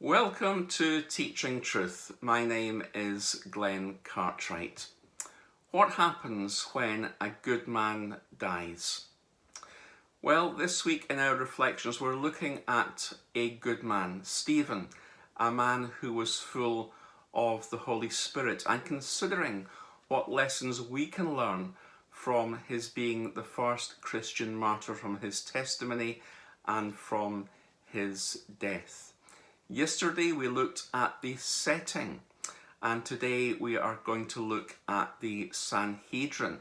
Welcome to Teaching Truth. My name is Glenn Cartwright. What happens when a good man dies? Well, this week in our reflections we're looking at a good man, Stephen, a man who was full of the Holy Spirit, and considering what lessons we can learn from his being the first Christian martyr, from his testimony and from his death. Yesterday we looked at the setting, and today we are going to look at the Sanhedrin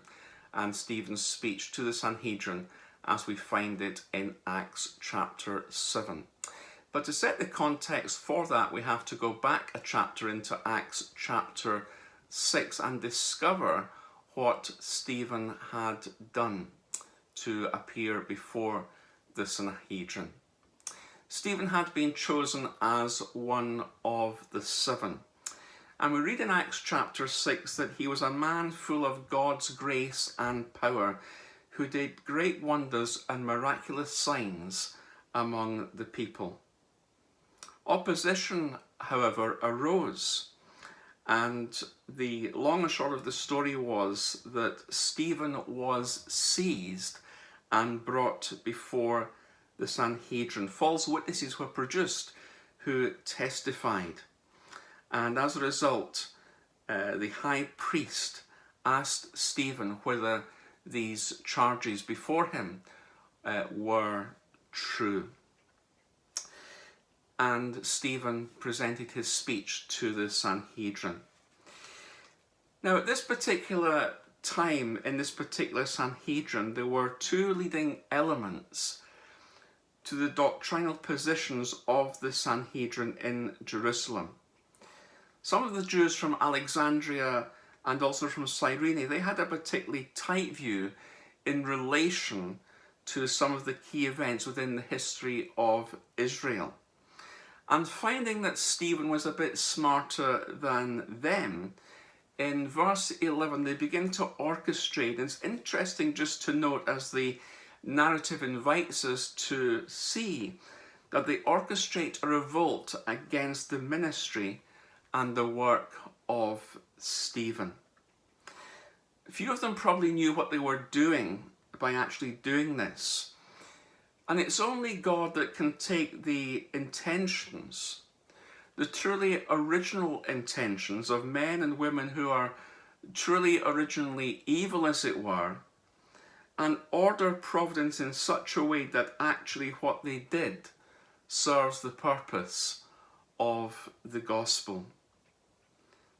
and Stephen's speech to the Sanhedrin as we find it in Acts chapter 7. But to set the context for that, we have to go back a chapter into Acts chapter 6 and discover what Stephen had done to appear before the Sanhedrin. Stephen had been chosen as one of the seven. And we read in Acts chapter 6 that he was a man full of God's grace and power, who did great wonders and miraculous signs among the people. Opposition, however, arose, and the long and short of the story was that Stephen was seized and brought before the Sanhedrin. False witnesses were produced who testified, and as a result the high priest asked Stephen whether these charges before him were true, and Stephen presented his speech to the Sanhedrin. Now, at this particular time, in this particular Sanhedrin, there were two leading elements to the doctrinal positions of the Sanhedrin in Jerusalem. Some of the Jews from Alexandria and also from Cyrene, they had a particularly tight view in relation to some of the key events within the history of Israel. And finding that Stephen was a bit smarter than them, in verse 11 they begin to orchestrate, and it's interesting just to note as the narrative invites us to see that they orchestrate a revolt against the ministry and the work of Stephen. Few of them probably knew what they were doing by actually doing this. And it's only God that can take the intentions, the truly original intentions of men and women who are truly originally evil, as it were, and order providence in such a way that actually what they did serves the purpose of the gospel.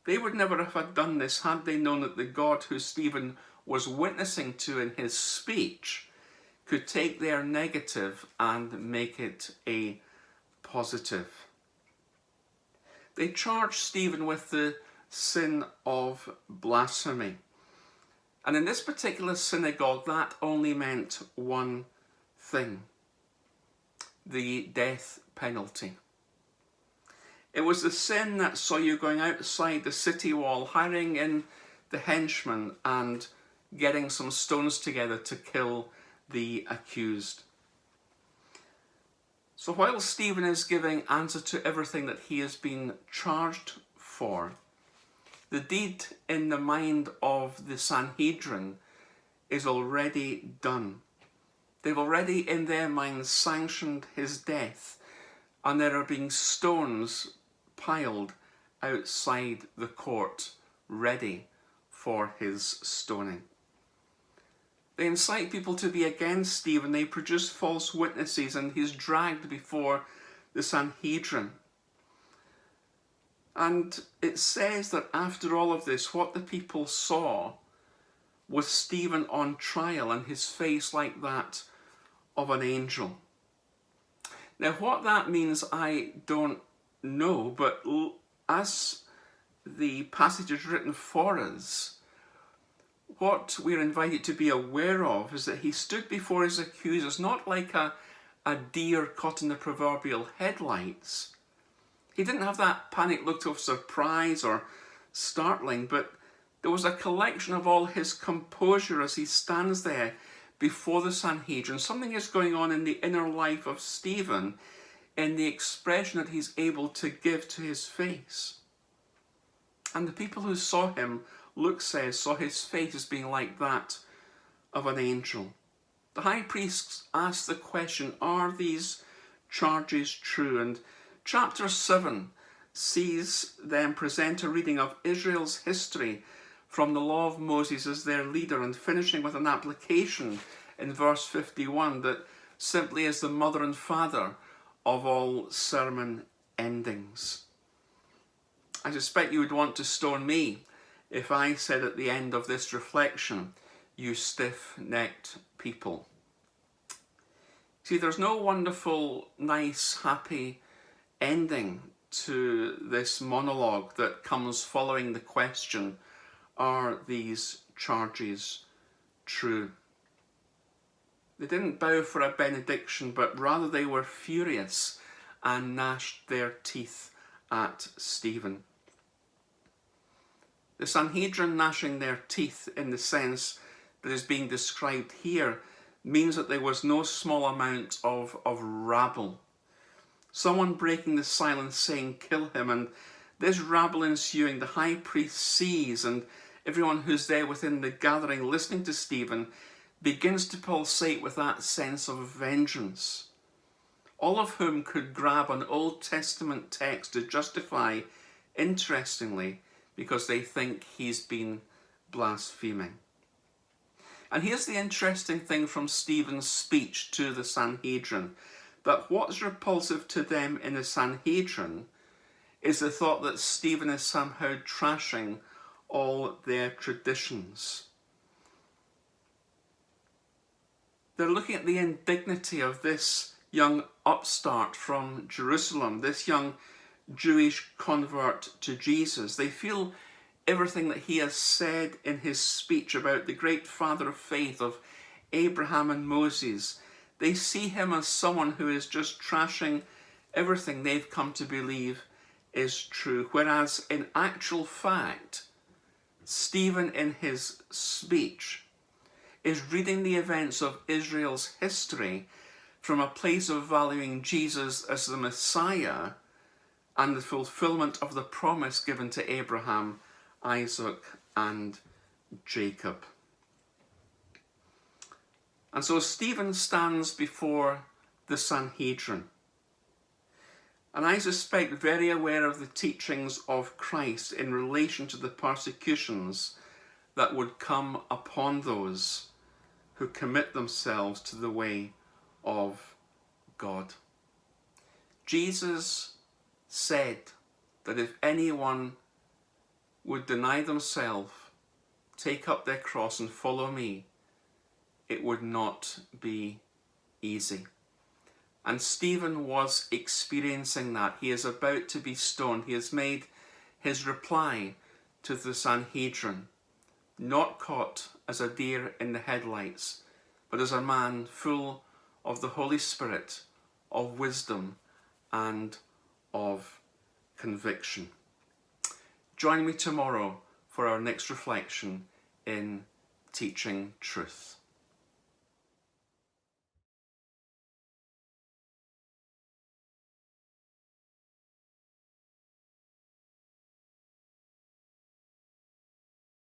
They would never have done this had they known that the God who Stephen was witnessing to in his speech could take their negative and make it a positive. They charged Stephen with the sin of blasphemy. And in this particular synagogue, that only meant one thing: the death penalty. It was the sin that saw you going outside the city wall, hiring in the henchmen and getting some stones together to kill the accused. So while Stephen is giving answer to everything that he has been charged for, the deed in the mind of the Sanhedrin is already done. They've already in their minds sanctioned his death, and there are being stones piled outside the court ready for his stoning. They incite people to be against Stephen. They produce false witnesses, and he's dragged before the Sanhedrin. And it says that after all of this, what the people saw was Stephen on trial and his face like that of an angel. Now, what that means, I don't know, but as the passage is written for us, what we're invited to be aware of is that he stood before his accusers not like a deer caught in the proverbial headlights. He didn't have that panic look of surprise or startling, but there was a collection of all his composure as he stands there before the Sanhedrin. Something is going on in the inner life of Stephen in the expression that he's able to give to his face. And the people who saw him, Luke says, saw his face as being like that of an angel. The high priest asked the question, are these charges true? And chapter 7 sees them present a reading of Israel's history from the law of Moses as their leader, and finishing with an application in verse 51 that simply is the mother and father of all sermon endings. I suspect you would want to stone me if I said at the end of this reflection, you stiff-necked people. See, there's no wonderful, nice, happy ending to this monologue that comes following the question, are these charges true? They didn't bow for a benediction, but rather they were furious and gnashed their teeth at Stephen. The Sanhedrin gnashing their teeth in the sense that is being described here means that there was no small amount of rabble. Someone breaking the silence saying, kill him, and this rabble ensuing, the high priest sees, and everyone who's there within the gathering listening to Stephen begins to pulsate with that sense of vengeance. All of whom could grab an Old Testament text to justify, interestingly, because they think he's been blaspheming. And here's the interesting thing from Stephen's speech to the Sanhedrin, that what's repulsive to them in the Sanhedrin is the thought that Stephen is somehow trashing all their traditions. They're looking at the indignity of this young upstart from Jerusalem, this young Jewish convert to Jesus. They feel everything that he has said in his speech about the great father of faith of Abraham and Moses. They see him as someone who is just trashing everything they've come to believe is true. Whereas in actual fact, Stephen in his speech is reading the events of Israel's history from a place of valuing Jesus as the Messiah and the fulfillment of the promise given to Abraham, Isaac, and Jacob. And so Stephen stands before the Sanhedrin, and I suspect very aware of the teachings of Christ in relation to the persecutions that would come upon those who commit themselves to the way of God. Jesus said that if anyone would deny themselves, take up their cross and follow me, it would not be easy. And Stephen was experiencing that. He is about to be stoned. He has made his reply to the Sanhedrin, not caught as a deer in the headlights, but as a man full of the Holy Spirit, of wisdom and of conviction. Join me tomorrow for our next reflection in Teaching Truth.